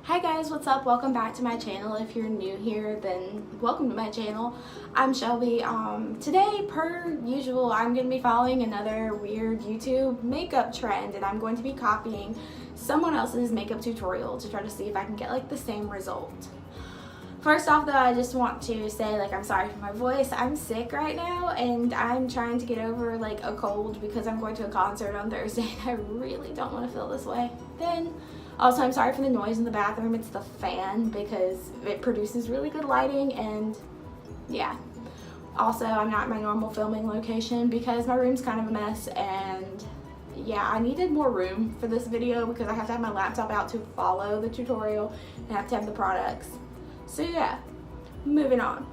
Hi guys, what's up? Welcome back to my channel. If you're new here, then welcome to my channel. I'm Shelby. Today, per usual, I'm going to be following another weird YouTube makeup trend, and I'm going to be copying someone else's makeup tutorial to try to see if I can get like the same result. First off though, I just want to say I'm sorry for my voice. I'm sick right now and I'm trying to get over a cold because I'm going to a concert on Thursday and I really don't want to feel this way. Also, I'm sorry for the noise in the bathroom. It's the fan because it produces really good lighting, and yeah. Also, I'm not in my normal filming location because my room's kind of a mess, and yeah, I needed more room for this video because I have to have my laptop out to follow the tutorial and I have to have the products. So yeah, moving on.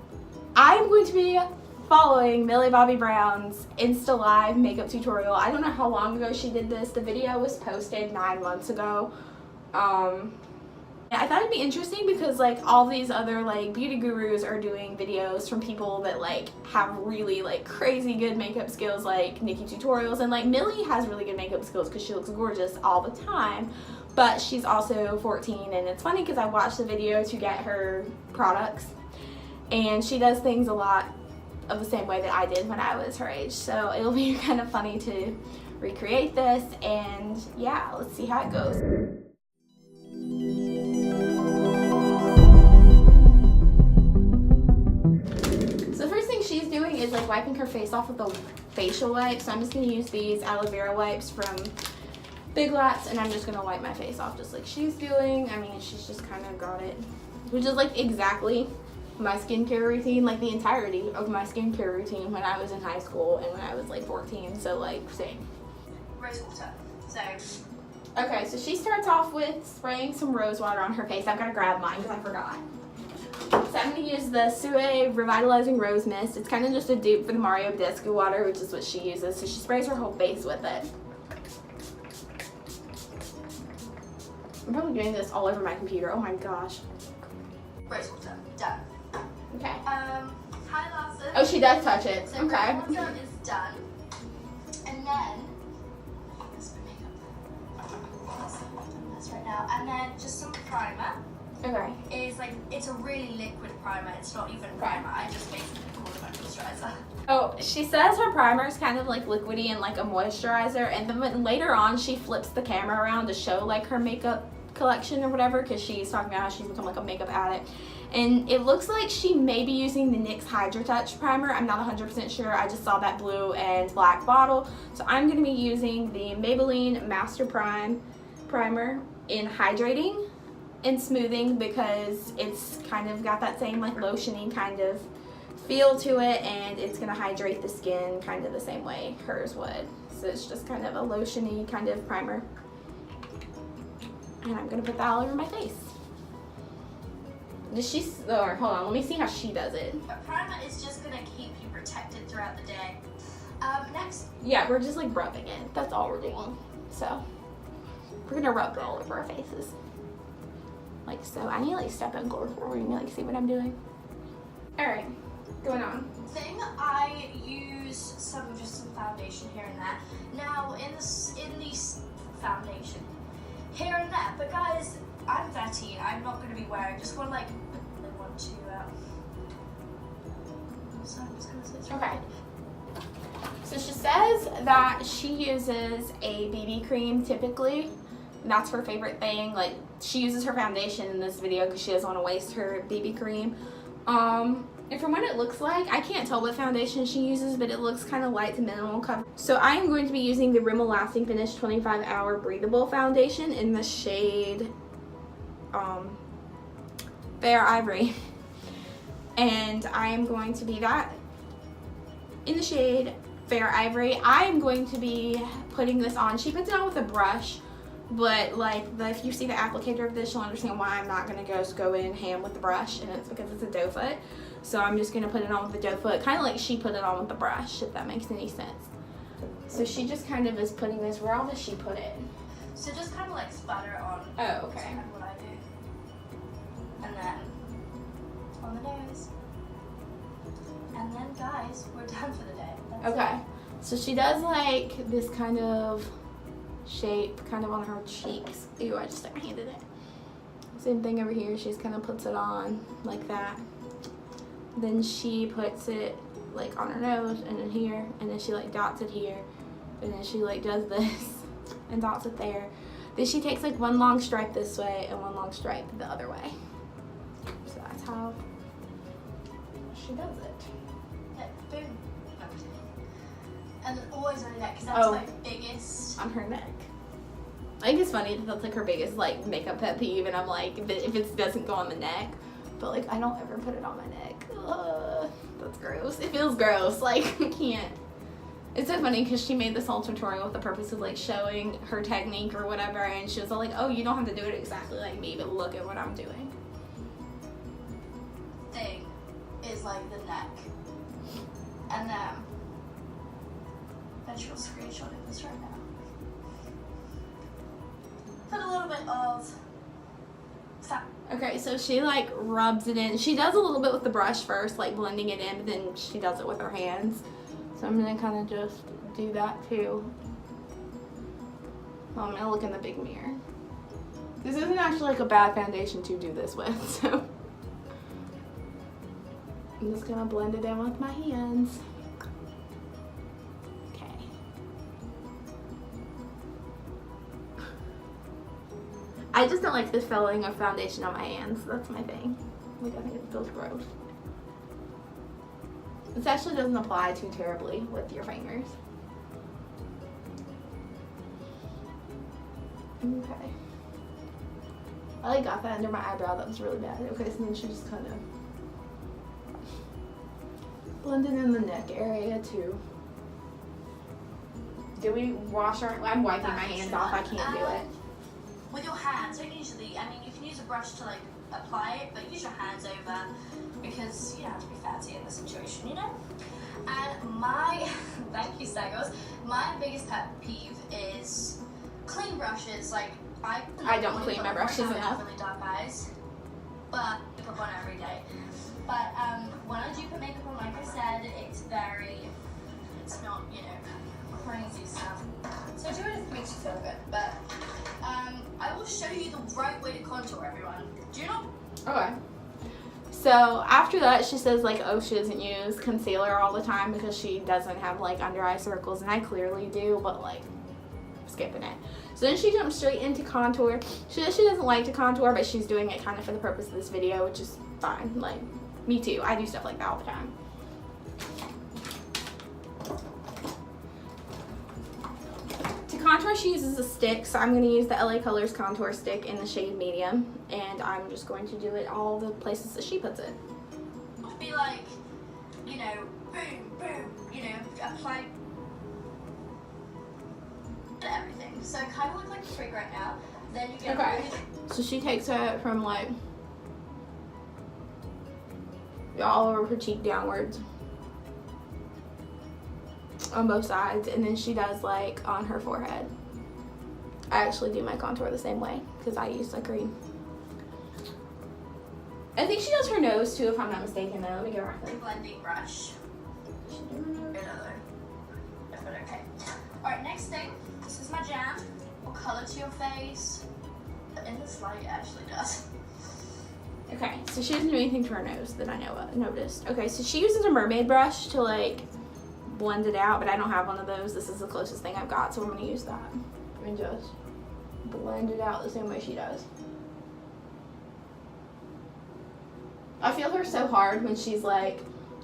I'm going to be following Millie Brown's Insta Live makeup tutorial. I don't know how long ago she did this. The video was posted 9 months ago. I thought it'd be interesting because all these other beauty gurus are doing videos from people that have really crazy good makeup skills, like Nikki Tutorials, and Millie has really good makeup skills because she looks gorgeous all the time, but she's also 14, and it's funny because I watched the video to get her products and she does things a lot of the same way that I did when I was her age, so it'll be kind of funny to recreate this, and yeah, let's see how it goes. Is wiping her face off with a facial wipe, so I'm just going to use these aloe vera wipes from Big Lots, and I'm just going to wipe my face off just like she's doing. I mean, she's just kind of got it, which is exactly my skincare routine, the entirety of my skincare routine when I was in high school and when I was 14, so same. Rose water. Okay, so she starts off with spraying some rose water on her face. I've got to grab mine because I forgot. So I'm going to use the Sue Revitalizing Rose Mist. It's kind of just a dupe for the Mario Badescu water, which is what she uses. So she sprays her whole face with it. I'm probably doing this all over my computer. Oh my gosh. Rose water. Done. Okay. Highlighter. Oh, she does touch it. So okay. Rose water is done. And then, this right now. And then just some primer. Okay. It's a really liquid primer. It's not even primer. I just basically call it my moisturizer. Oh, she says her primer is kind of liquidy and a moisturizer, and then later on she flips the camera around to show her makeup collection or whatever, because she's talking about how she's become a makeup addict, and it looks like she may be using the NYX Hydra Touch primer. I'm not 100% sure. I just saw that blue and black bottle, so I'm going to be using the Maybelline Master Prime primer in hydrating and smoothing because it's kind of got that same lotiony kind of feel to it, and it's going to hydrate the skin kind of the same way hers would. So it's just kind of a lotiony kind of primer, and I'm going to put that all over my face. Does she, or hold on, let me see how she does it. A primer is just going to keep you protected throughout the day. Next. Yeah, we're just rubbing it. That's all we're doing. So we're going to rub it all over our faces. So. I need to step in closer for you to see what I'm doing. Alright, going on. I use just some foundation here and there. Now in this foundation here and there, but guys, I'm 13. I'm not going to be wearing just one so I'm just going to say it's okay. So she says that she uses a BB cream typically. And that's her favorite thing. She uses her foundation in this video because she doesn't want to waste her BB cream. And from what it looks like, I can't tell what foundation she uses, but it looks kind of light to minimal cover. So I am going to be using the Rimmel Lasting Finish 25-Hour Breathable Foundation in the shade Fair Ivory. And I am going to be that in the shade Fair Ivory. I am going to be putting this on. She puts it on with a brush. But if you see the applicator of this, you'll understand why I'm not going to just go in ham with the brush, and it's because it's a doe foot. So I'm just going to put it on with the doe foot, kind of like she put it on with the brush, if that makes any sense. So she just kind of is putting this, where all does she put it? So just kind of splatter it on. Oh, okay. That's kind of what I do. And then on the nose. And then guys, we're done for the day. That's okay. it. So she does this kind of shape kind of on her cheeks. Ew, I just handed it. Same thing over here. She just kind of puts it on like that. Then she puts it like on her nose and then here, and then she like dots it here, and then she like does this and dots it there. Then she takes like one long stripe this way and one long stripe the other way. So that's how she does it. Yeah, boom. And then always on her neck, because that's my biggest. On her neck. I think it's funny that that's like her biggest like makeup pet peeve, and I'm like, if it doesn't go on the neck, but like I don't ever put it on my neck. That's gross. It feels gross. Like I can't. It's so funny because she made this whole tutorial with the purpose of like showing her technique or whatever, and she was all like, oh, you don't have to do it exactly like me, but look at what I'm doing. Thing is like the neck, and then I should screenshot this right now. Put a little bit of fat. Okay, so she like rubs it in. She does a little bit with the brush first, like blending it in, but then she does it with her hands. So I'm gonna kind of just do that too. Well, I'm gonna look in the big mirror. This isn't actually like a bad foundation to do this with, so I'm just gonna blend it in with my hands. Okay. I just don't like the feeling of foundation on my hands. That's my thing. Like I think it feels gross. This actually doesn't apply too terribly with your fingers. Okay. I like got that under my eyebrow. That was really bad. Okay, so then she just kind of blended in the neck area too. Do we wash our? I'm wiping my hands off. I can't do it. With your hands, don't usually. I mean, you can use a brush to like apply it, but use your hands over because you don't have to be fancy in this situation, you know. And my thank you, Staggles. My biggest pet peeve is clean brushes. Like I don't clean my brushes enough. I have really dark eyes, but I put makeup on every day. But when I do put makeup on, like I said, it's not, you know, crazy stuff. So do it if it makes you feel good. But I will show you the right way to contour, everyone. Do you know? Okay. So after that, she says like, oh, she doesn't use concealer all the time because she doesn't have like under eye circles, and I clearly do, but like skipping it. So then she jumps straight into contour. She says she doesn't like to contour, but she's doing it kind of for the purpose of this video, which is fine. Like, me too. I do stuff like that all the time. To contour, she uses a stick, so I'm going to use the LA Colors contour stick in the shade medium, and I'm just going to do it all the places that she puts it. Be like, you know, boom, boom, you know, apply everything. So it kind of looks like a freak right now. Then you get So she takes it from like all over her cheek downwards on both sides, and then she does like on her forehead. I actually do my contour the same way because I use a cream. I think she does her nose too, if I'm not mistaken. Though, let me go right there. Blending brush. Another. But okay. All right, next thing. This is my jam. What color to your face? In this light, it actually does. Okay, so she doesn't do anything to her nose that I noticed. Okay, so she uses a mermaid brush to like blend it out, but I don't have one of those. This is the closest thing I've got, so I'm gonna use that and just blend it out the same way she does. I feel her so hard when she's like,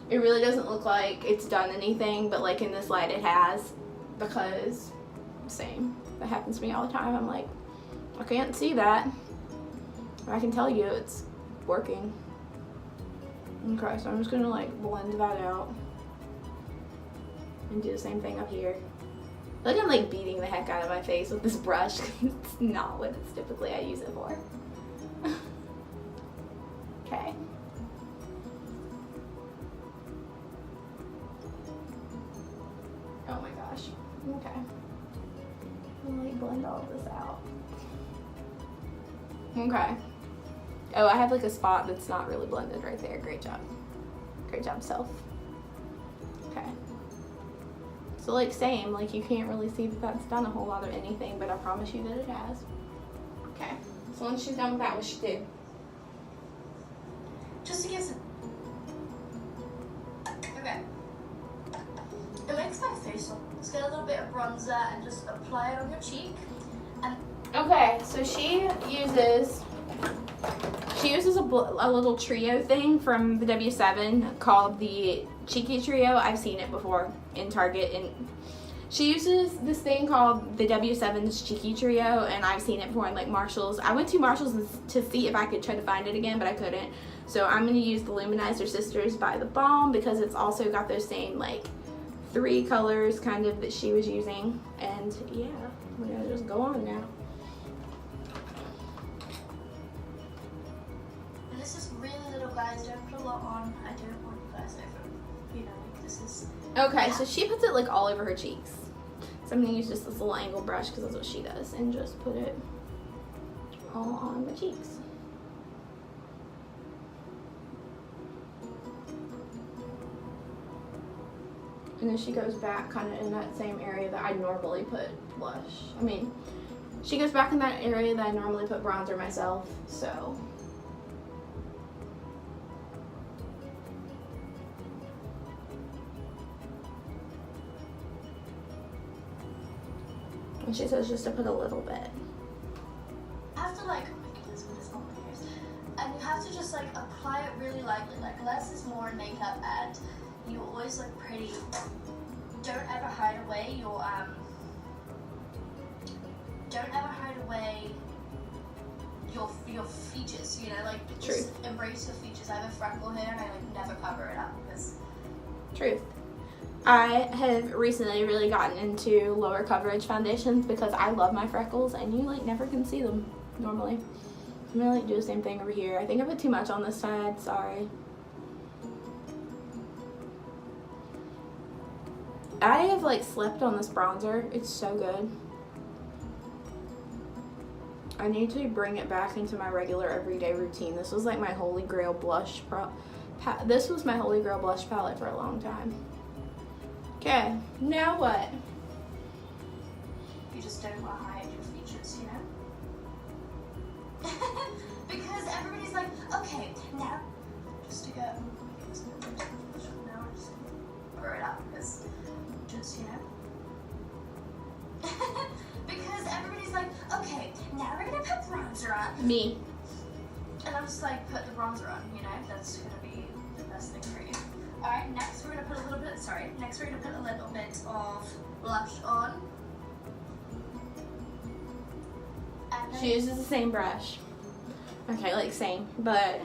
it really doesn't look like it's done anything, but like in this light it has, because same, that happens to me all the time. I'm like, I can't see that. I can tell you it's working. Okay, so I'm just gonna like blend that out and do the same thing up here. I feel like I'm like beating the heck out of my face with this brush. It's not what it's typically I use it for. Okay. Oh my gosh. Okay. I'll like blend all of this out. Okay. Oh, I have like a spot that's not really blended right there. Great job. Great job, self. Okay. So like same, like you can't really see that that's done a whole lot of anything, but I promise you that it has. Okay. So once she's done with that, what should she do? Just to get some. Okay. It makes my face look. Let's get a little bit of bronzer and just apply it on your cheek. And Okay, so she uses a little trio thing from the W7 called the Cheeky Trio. I've seen it before in Target, and she uses this thing called the W7's Cheeky Trio, and I've seen it before in like Marshall's. I went to Marshall's to see if I could try to find it again, but I couldn't. So I'm going to use the Luminizer Sisters by The Balm because it's also got those same like 3 colors kind of that she was using. And yeah, we're going to just go on now. And this is really little, guys. Don't put a lot on. I don't want you guys over. You know, like this is. Okay, so she puts it like all over her cheeks. So I'm going to use just this little angle brush because that's what she does. And just put it all on my cheeks. And then she goes back kind of in that same area that I normally put blush. I mean, she goes back in that area that I normally put bronzer myself, so. And she says just to put a little bit. You have to like, oh my goodness, what is on my ears? And you have to just like apply it really lightly. Like less is more in makeup, and you always look pretty. Don't ever hide away your your features. You know, like just embrace your features. I have a freckle here, and I like never cover it up because. Truth. I have recently really gotten into lower coverage foundations because I love my freckles, and you like never can see them normally. I'm gonna like do the same thing over here. I think I put too much on this side, sorry. I have like slept on this bronzer. It's so good. I need to bring it back into my regular everyday routine. This was like my holy grail blush this was my holy grail blush palette for a long time. Okay, now what? You just don't want to hide your features, you know? Because everybody's like, okay, now, just to go, now I'm just throw it up, because, just, you know? Because everybody's like, okay, now we're going to put bronzer on. Me. And I'm just like, put the bronzer on, you know? That's going to be the best thing for you. Alright, next we're going to put a little bit of blush on. And then She uses the same brush. Okay, like same, but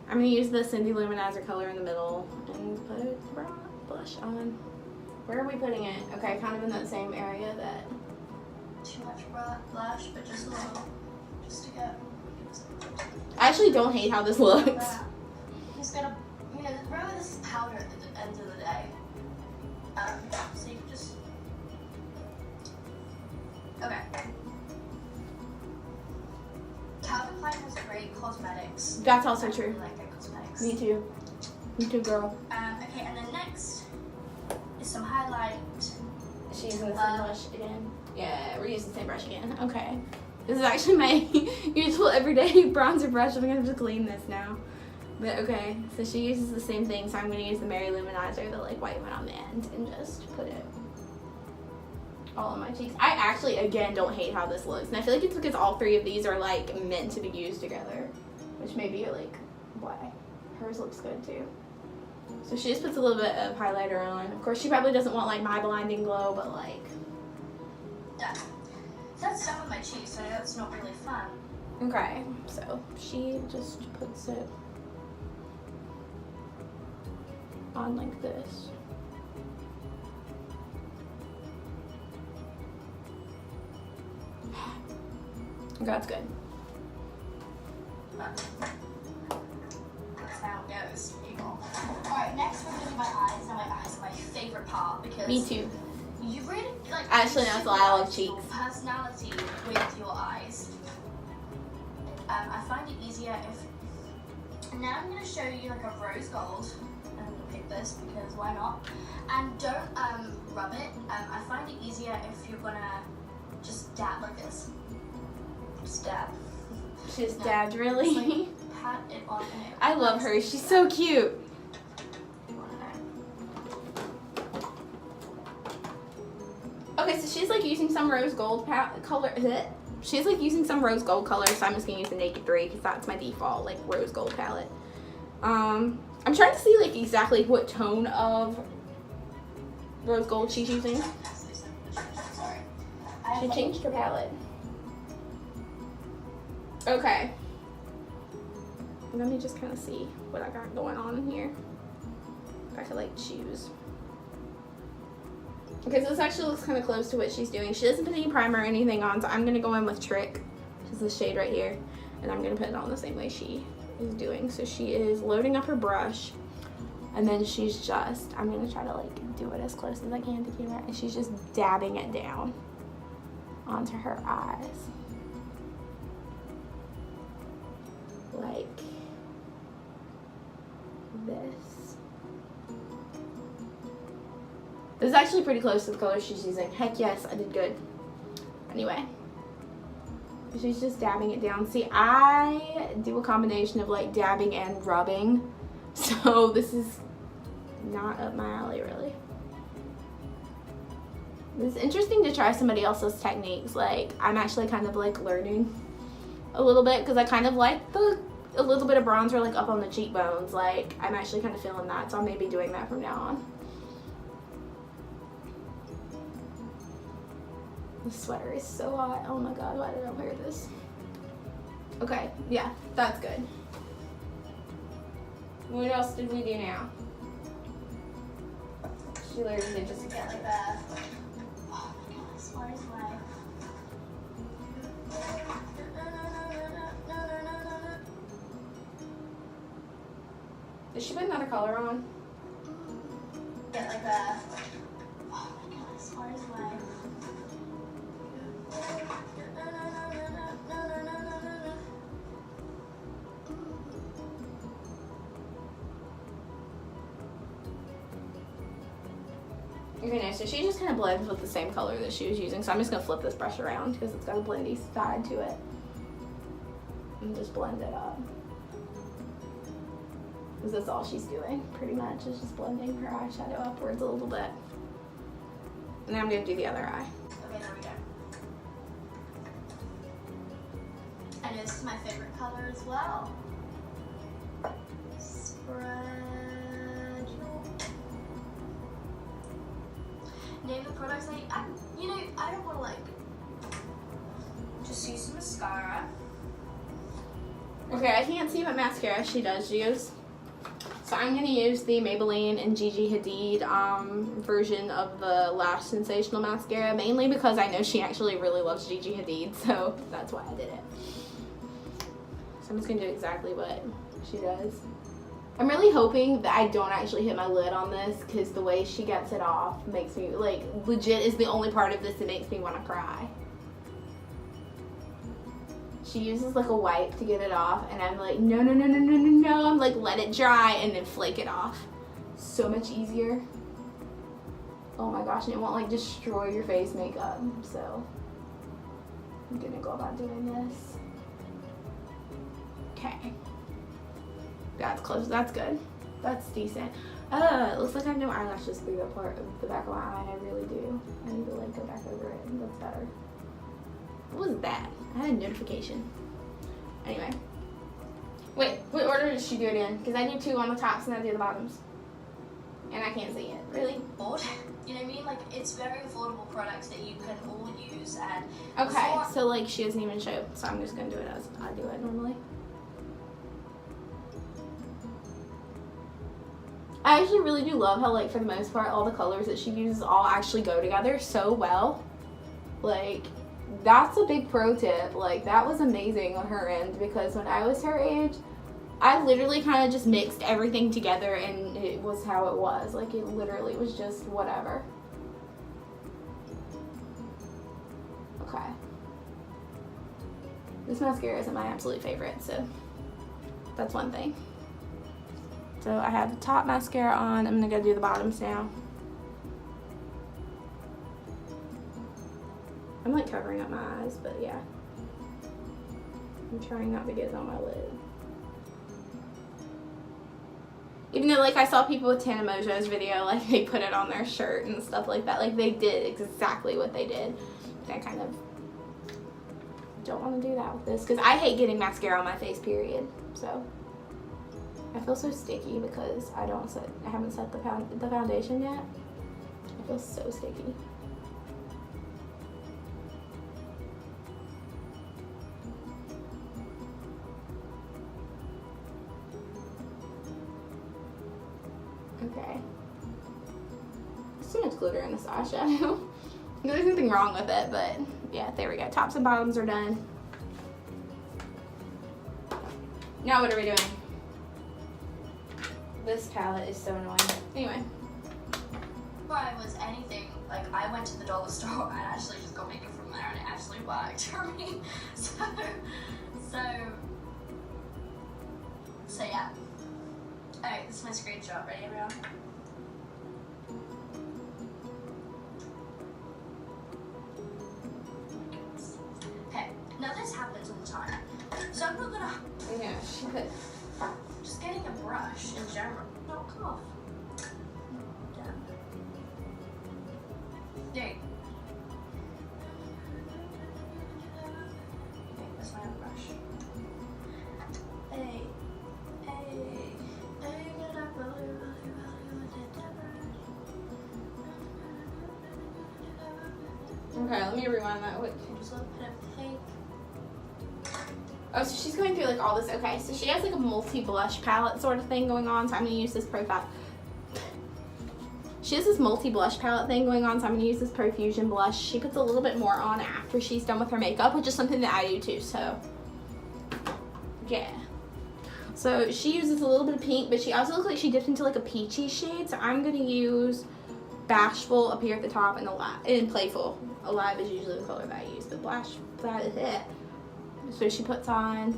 I'm going to use the Cindy Luminizer color in the middle and put the blush on. Where are we putting it? Okay, kind of in that same area that... too much blush, but just a little, just to get. I actually don't hate how this looks. Just gotta, you know, remember this is powder at the end of the day. So you can just. Okay. Calvin Klein has great cosmetics. That's also I true. really like their cosmetics. Me too. Me too, girl. Okay, and then next is some highlight. She's using the same brush again. Yeah, we're using the same brush again. Okay. This is actually my usual everyday bronzer brush. I'm gonna just clean this now. But okay, so she uses the same thing, so I'm gonna use the Mary Luminizer, the like white one on the end, and just put it all on my cheeks. I actually, again, don't hate how this looks. And I feel like it's because all 3 of these are like meant to be used together, which may be like why. Hers looks good too. So she just puts a little bit of highlighter on. Of course, she probably doesn't want like my blinding glow, but like. Yeah. That's some of my cheeks, so I know it's not really fun. Okay, so she just puts it on like this. That's good. That's how it goes, people. Alright, next we're gonna do my eyes. Now my eyes are my favorite part because Me too. you really like Actually, no, it's a lot. I love cheeks. your personality with your eyes. I find it easier if now I'm gonna show you like a rose gold. I'm gonna pick this because why not? And don't rub it. I find it easier if you're gonna just dab like this. Just dab. She just dabbed, really? Just, like, pat it on there. I love her. She's so cute. Okay, so she's like using some rose gold color. She's like using some rose gold color, so I'm just gonna use the Naked 3 because that's my default like rose gold palette. I'm trying to see like exactly what tone of rose gold she's using. Sorry. She changed her palette. Okay. Let me just kind of see what I got going on in here. If I could like choose. Okay, so this actually looks kind of close to what she's doing. She doesn't put any primer or anything on, so I'm going to go in with Trick, which is this shade right here, and I'm going to put it on the same way she is doing. So she is loading up her brush, and then she's just, I'm going to try to like do it as close as I can to the camera, and she's just dabbing it down onto her eyes. Like this. This is actually pretty close to the color she's using. Heck yes, I did good. Anyway, she's just dabbing it down. See, I do a combination of like dabbing and rubbing, so this is not up my alley really. It's interesting to try somebody else's techniques. Like, I'm actually kind of like learning a little bit because I kind of like a little bit of bronzer like up on the cheekbones. Like, I'm actually kind of feeling that, so I may be doing that from now on. This sweater is so hot. Oh my god, why did I wear this? Okay, yeah, that's good. What else did we do now? She literally did just get like that. Oh my goodness, what is life? Did she put another color on? Get like that. Oh my goodness, what is life? Okay, nice. So she just kind of blends with the same color that she was using. So I'm just going to flip this brush around because it's got a blendy side to it. And just blend it up. Because that's all she's doing, pretty much, is just blending her eyeshadow upwards a little bit. And then I'm going to do the other eye. Okay, there we go. And this is my favorite color as well. Spread. Name the products I don't want to like just use some mascara. Okay, I can't see what mascara she does use. So I'm going to use the Maybelline and Gigi Hadid version of the Lash Sensational Mascara, mainly because I know she actually really loves Gigi Hadid, so that's why I did it. So I'm just going to do exactly what she does. I'm really hoping that I don't actually hit my lid on this because the way she gets it off makes me, like, legit is the only part of this that makes me want to cry. She uses like a wipe to get it off, and I'm like, no. I'm like, let it dry and then flake it off. So much easier. Oh my gosh, and it won't like destroy your face makeup. So I'm gonna go about doing this. Okay. That's close. That's good. That's decent. It looks like I have no eyelashes through that part of the back of my eye. I really do. I need to like go back over it. That's better. What was that? I had a notification. Anyway. Wait, what order did she do it in? Because I do 2 on the tops and I do the bottoms. And I can't see it. Really? You know what I mean? Like, it's very affordable products that you can all use. And okay, so like she doesn't even show. So I'm just going to do it as I do it normally. I actually really do love how, like, for the most part, all the colors that she uses all actually go together so well. Like, that's a big pro tip. Like, that was amazing on her end because when I was her age, I literally kind of just mixed everything together and it was how it was. Like, it literally was just whatever. Okay. This mascara isn't my absolute favorite, so that's one thing. So I have the top mascara on. I'm gonna go do the bottoms now. I'm like covering up my eyes, but yeah. I'm trying not to get it on my lid. Even though, like, I saw people with Tana Mojo's video, like, they put it on their shirt and stuff like that. Like, they did exactly what they did. And I kind of don't want to do that with this because I hate getting mascara on my face, period. So I feel so sticky because I haven't set the foundation yet. I feel so sticky. Okay. There's too much glitter in this eyeshadow. There's nothing wrong with it, but yeah, there we go. Tops and bottoms are done. Now what are we doing? This palette is so annoying. Anyway. Before I was anything, like I went to the dollar store and actually just got makeup from there and it actually worked for me. So yeah. Alright, this is my screenshot. Ready, everyone? Okay, now this happens all the time. So I'm not gonna. Yeah, shit. Just getting a brush in general. No, come off. Damn. There you go. Okay, that's my other brush. Hey. Okay, let me rewind that. Wait. Just a little bit of pink. Oh, so she's going through like all this. Okay, so she has like a multi-blush palette sort of thing going on. So I'm gonna use this She has this multi-blush palette thing going on, so I'm gonna use this Profusion blush. She puts a little bit more on after she's done with her makeup, which is something that I do too. So yeah. So she uses a little bit of pink, but she also looks like she dipped into like a peachy shade. So I'm gonna use Bashful up here at the top and Playful. Alive is usually the color that I use, but that is it. So she puts on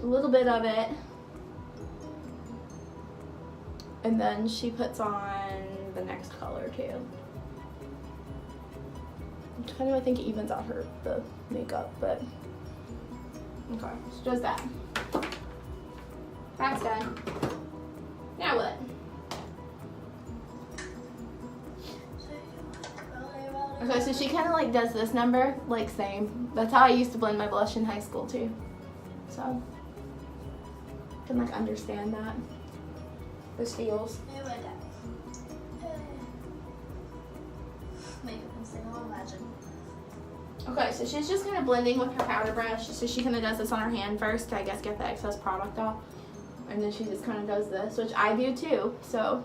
a little bit of it, and then she puts on the next color too. Kind of, I think it evens out the makeup, but okay, she does that. That's done. Now what? Okay, so she kind of like does this number, like same. That's how I used to blend my blush in high school too. So, I can like understand that. Those feels. Makeup and single imagine. Okay, so she's just kind of blending with her powder brush. So she kind of does this on her hand first to, I guess, get the excess product off. And then she just kind of does this, which I do too, so.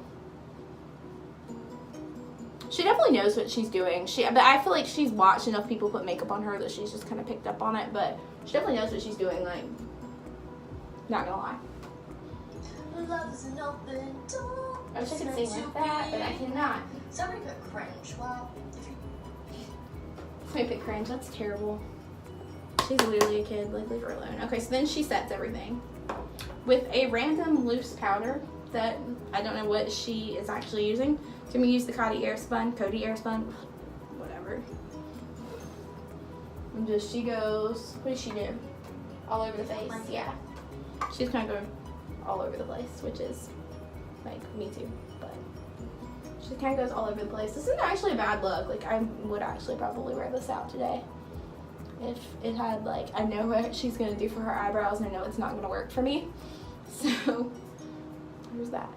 She definitely knows what she's doing. But I feel like she's watched enough people put makeup on her that she's just kind of picked up on it. But she definitely knows what she's doing. Like, not gonna lie. Love is an open door. I wish I could sing like that, but I cannot. Somebody put cringe. Well, if you. Somebody put cringe. That's terrible. She's literally a kid. Like, leave her alone. Okay, so then she sets everything with a random loose powder that I don't know what she is actually using. So I'm gonna use the Cody Airspun, whatever. And just, she goes, what does she do? All over the face, yeah. She's kind of going all over the place, which is, like, me too, but she kind of goes all over the place. This isn't actually a bad look. Like, I would actually probably wear this out today. If it had, like, I know what she's gonna do for her eyebrows, and I know it's not gonna work for me. So, there's that.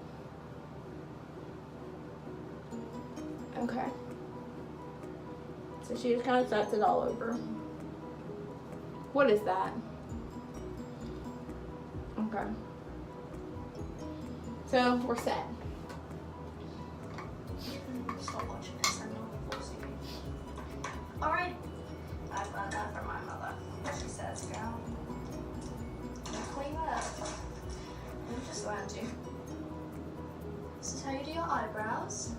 Okay. So she just kind of sets it all over. What is that? Okay. So we're set. Stop watching this. I'm not forcing you. Alright. I've learned that from my mother. She says, girl, clean up. I just learned to. This is how you do your eyebrows.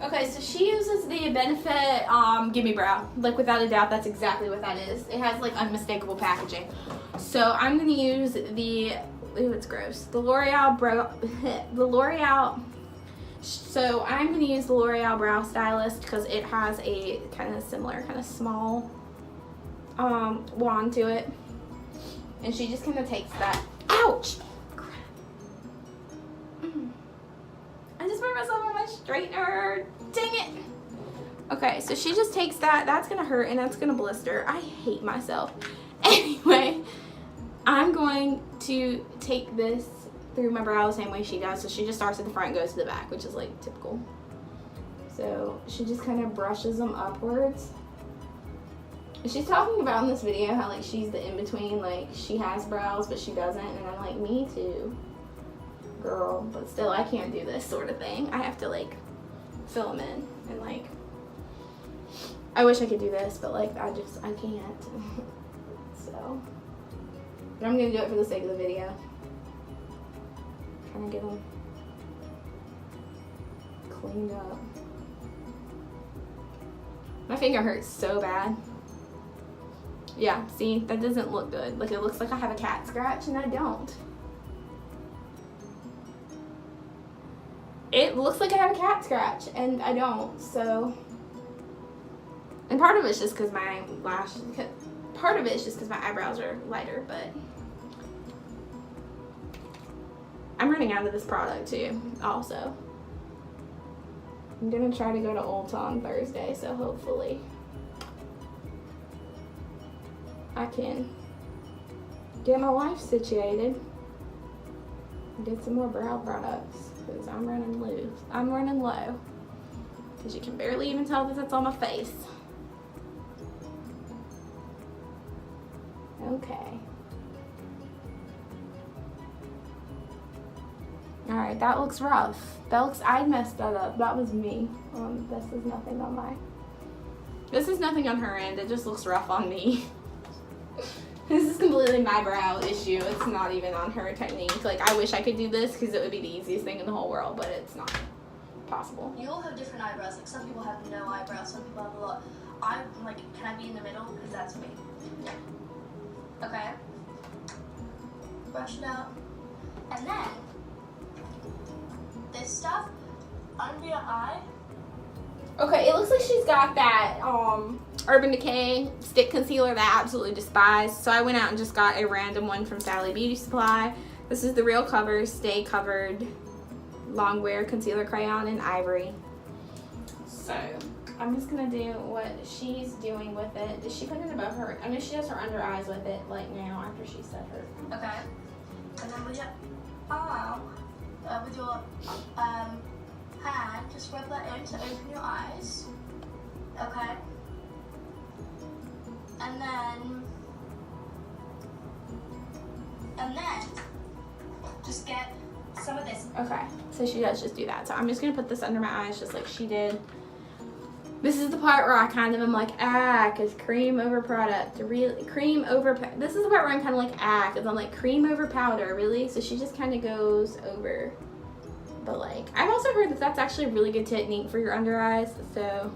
Okay, so she uses the Benefit Gimme Brow. Like, without a doubt, that's exactly what that is. It has, like, unmistakable packaging. So I'm going to use the, ooh, it's gross, the L'Oreal so I'm going to use the L'Oreal Brow Stylist because it has a kind of similar, kind of small wand to it. And she just kind of takes that. Ouch! I just burned myself on my straightener. Dang it! Okay, so she just takes that. That's gonna hurt and that's gonna blister. I hate myself. Anyway, I'm going to take this through my brow the same way she does. So she just starts at the front and goes to the back, which is like typical. So she just kind of brushes them upwards. And she's talking about in this video how like she's the in-between, like she has brows but she doesn't, and I'm like, me too, girl, but still I can't do this sort of thing. I have to like fill them in, and like I wish I could do this, but like I can't. So, but I'm gonna do it for the sake of the video. Trying to get them cleaned up. My finger hurts so bad. Yeah, see, that doesn't look good. Like, it looks like I have a cat scratch, and I don't. It looks like I have a cat scratch, and I don't, so. And part of it's just because my part of it is just because my eyebrows are lighter, but. I'm running out of this product, too, also. I'm gonna try to go to Ulta on Thursday, so hopefully I can get my life situated and get some more brow products, because I'm running low. I'm running low, because you can barely even tell that it's on my face. Okay. Alright, that looks rough. I messed that up. That was me. This is nothing on her end. It just looks rough on me. This is completely my brow issue. It's not even on her technique. Like, I wish I could do this because it would be the easiest thing in the whole world, but it's not possible. You all have different eyebrows. Like, some people have no eyebrows, some people have a lot. I'm like, can I be in the middle? Because that's me. Yeah. Okay. Brush it out. And then this stuff under your eye. Okay, it looks like she's got that Urban Decay stick concealer that I absolutely despise. So I went out and just got a random one from Sally Beauty Supply. This is the Real Cover Stay Covered Long Wear Concealer Crayon in Ivory. So I'm just gonna do what she's doing with it. Does she put it above her? I know she does her under eyes with it, like now after she set her. Okay. And then with your hand, just rub that in to open your eyes. Okay. And then just get some of this. Okay, so she does just do that. So I'm just gonna put this under my eyes just like she did. This is the part where I kind of am like, because cream over product, really, cream over, this is the part where I'm kind of like, because I'm like, cream over powder, really? So she just kind of goes over, but like, I've also heard that that's actually a really good technique for your under eyes, so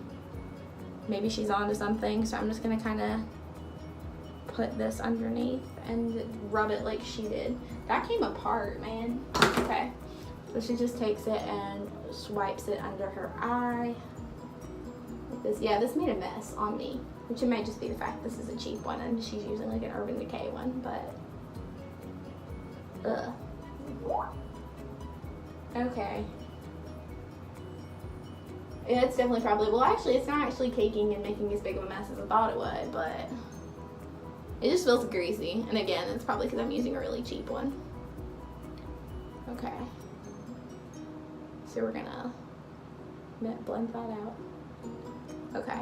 maybe she's onto something. So I'm just gonna kind of put this underneath and rub it like she did. That came apart, man. Okay, so she just takes it and swipes it under her eye. This, yeah, this made a mess on me, which it might just be the fact this is a cheap one and she's using like an Urban Decay one, but okay. Yeah, it's definitely probably, well actually it's not actually caking and making as big of a mess as I thought it would, but it just feels greasy, and again it's probably because I'm using a really cheap one. Okay, so we're gonna blend that out. Okay.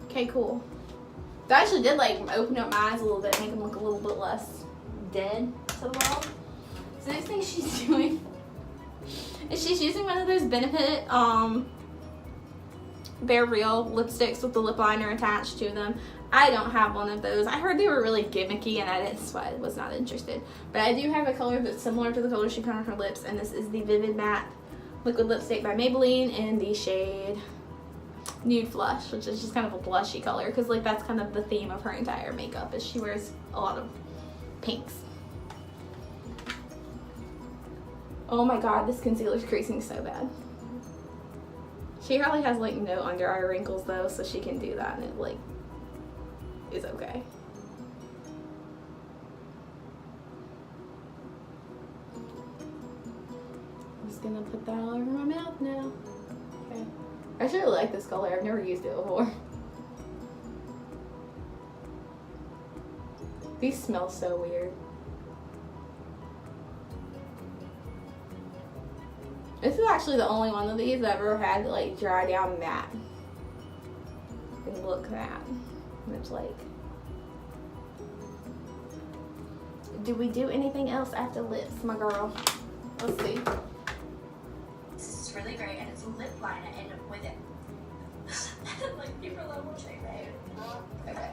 Okay, cool. That actually did like open up my eyes a little bit, make them look a little bit less dead to the world. So next thing she's doing is she's using one of those Benefit Bare Real lipsticks with the lip liner attached to them. I don't have one of those. I heard they were really gimmicky and that's why I was not interested. But I do have a color that's similar to the color she put on her lips, and this is the Vivid Matte Liquid Lipstick by Maybelline in the shade Nude Flush, which is just kind of a blushy color because like that's kind of the theme of her entire makeup, is she wears a lot of pinks. Oh my god, this concealer's creasing so bad. She probably has like no under eye wrinkles though, so she can do that and it like is okay. I'm just gonna put that all over my mouth now. Okay. I should really like this color. I've never used it before. These smell so weird. This is actually the only one of these I've ever had to like dry down matte and look matte. And it's like, do we do anything else after lips, my girl? Let's see. This is really great, and it's a lip liner and with it. Like people are like, what's your babe? Okay.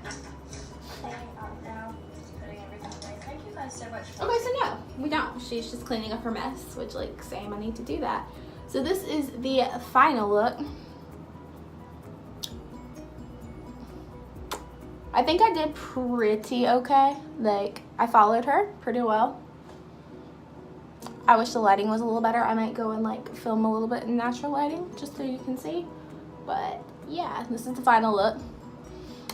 Now, just putting everything away. Thank you guys so much for Okay, so no, we don't. She's just cleaning up her mess, which like same, I need to do that. So this is the final look. I think I did pretty okay. Like, I followed her pretty well. I wish the lighting was a little better. I might go and like film a little bit in natural lighting just so you can see. But yeah, this is the final look.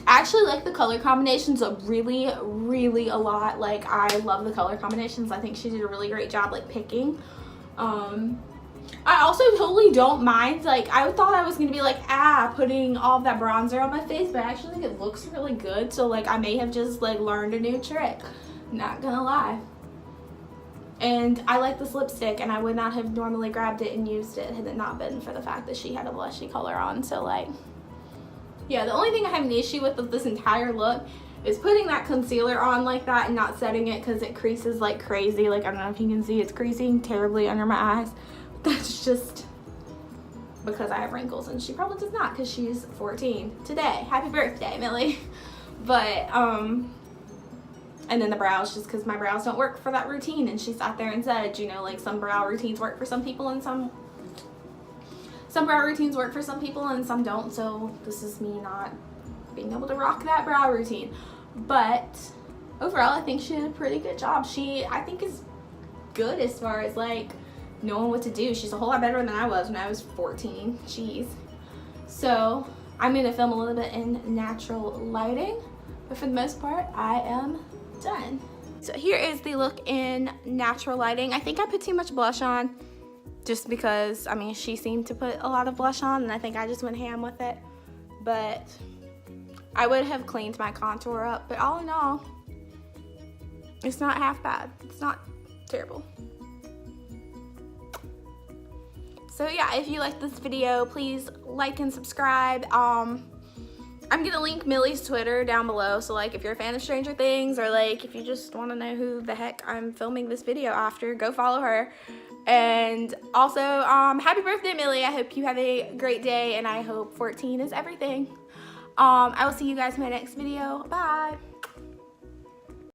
I actually like the color combinations really a lot. Like, I love the color combinations. I think she did a really great job like picking. I also totally don't mind, like, I thought I was gonna be like, putting all of that bronzer on my face, but I actually think it looks really good. So like, I may have just like learned a new trick, not gonna lie. And I like this lipstick, and I would not have normally grabbed it and used it had it not been for the fact that she had a blushy color on. So like, yeah, the only thing I have an issue with this entire look is putting that concealer on like that and not setting it, because it creases like crazy. Like, I don't know if you can see, it's creasing terribly under my eyes. That's just because I have wrinkles, and she probably does not, because she's 14 today. Happy birthday, Millie. But and then the brows, just because my brows don't work for that routine, and she sat there and said, you know, like, some brow routines work for some people and some brow routines work for some people and some don't. So this is me not being able to rock that brow routine. But overall, I think she did a pretty good job. She, I think, is good as far as like knowing what to do. She's a whole lot better than I was when I was 14. Jeez. So I'm gonna film a little bit in natural lighting, but for the most part, I am done. So here is the look in natural lighting. I think I put too much blush on, just because, I mean, she seemed to put a lot of blush on, and I think I just went ham with it. But I would have cleaned my contour up, but all in all, it's not half bad. It's not terrible. So yeah, if you like this video, please like and subscribe. I'm gonna link Millie's Twitter down below, so like, if you're a fan of Stranger Things, or like if you just want to know who the heck I'm filming this video after, go follow her. And also, happy birthday, Millie. I hope you have a great day, and I hope 14 is everything. I will see you guys in my next video. Bye.